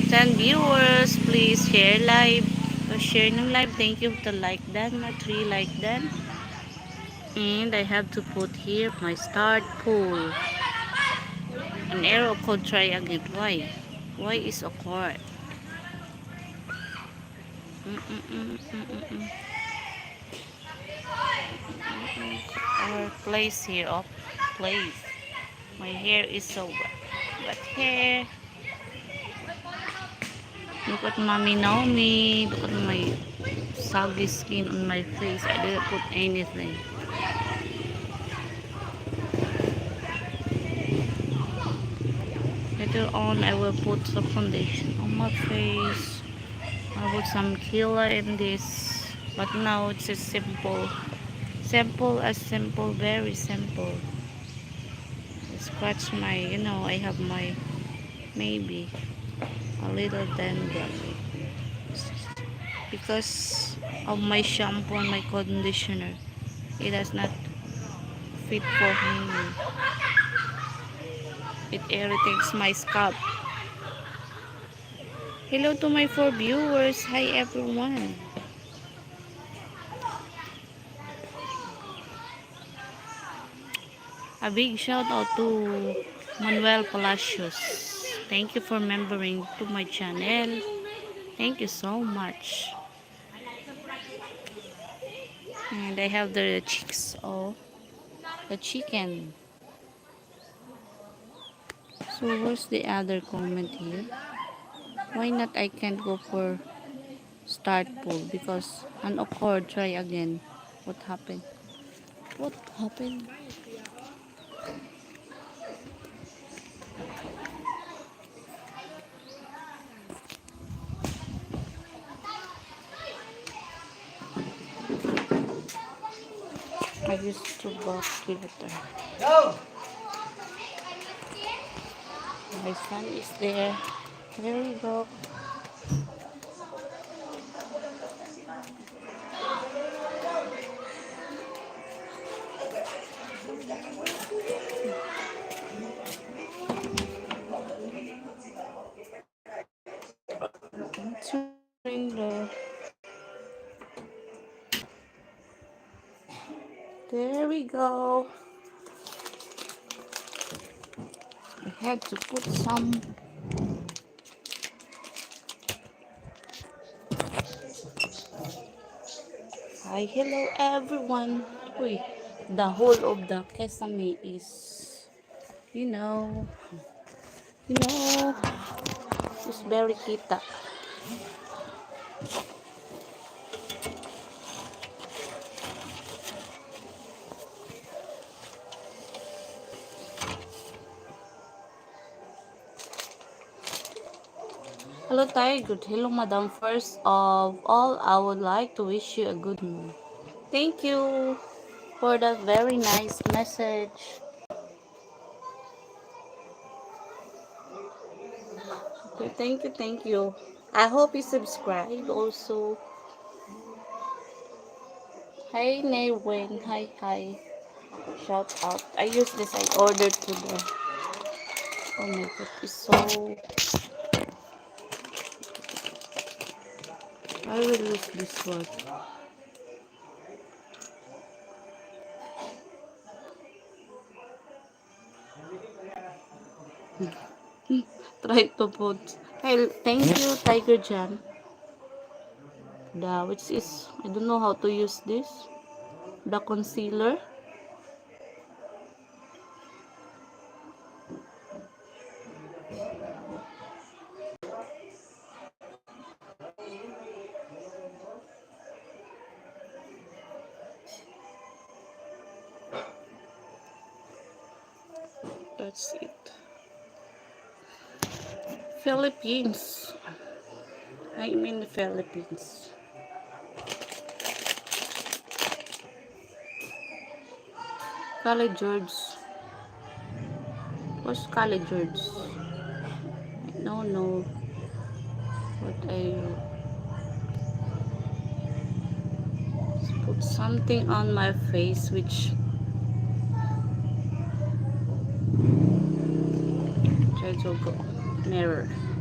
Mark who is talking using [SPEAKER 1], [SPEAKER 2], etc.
[SPEAKER 1] 10 viewers, please share live. Share ng live. Thank you to like that. 3 like that. And I have to put here my start poll. An arrow code, try again. Why? Why is occurred? Our place here. Oh, place. My hair is so wet. Wet hair. Look at Mommy Naomi. Look at my soggy skin on my face. I didn't put anything. Later on, I will put some foundation on my face. I put some killer in this. But now it's a simple. Simple as simple. Very simple. Scratch my, I have my, maybe, a little dandruff. Because of my shampoo and my conditioner. It does not fit for me. It irritates my scalp. Hello to my 4 viewers. Hi everyone. A big shout out to Manuel Palacios. Thank you for remembering to my channel. Thank you so much. And I have the chicks. Oh, the chicken. So where's the other comment here? Why not I can't go for start pool? Because an occurred, try again. What happened? What happened? I used to box filter.
[SPEAKER 2] Go!
[SPEAKER 1] My son is there. There we go. Turning the. There we go. I had to put some. Hi, hello everyone. Uy, the whole of the Kesame is, you know, it's very kita. Hello, Tiger. Hello, Madam. First of all, I would like to wish you a good moon. Thank you for that very nice message. Okay, thank you, thank you. I hope you subscribe also. Hi, Naywin. Hi, hi. Shout out. I use this. I ordered to the. Oh my god, it's so. I will use this one. Try to put. Hey, thank you, Tiger Jan. The which is I don't know how to use this. The concealer. That's it. Philippines. I'm in the Philippines. Cali George. What's Cali George? I don't know what I put something on my face which try to go mirror.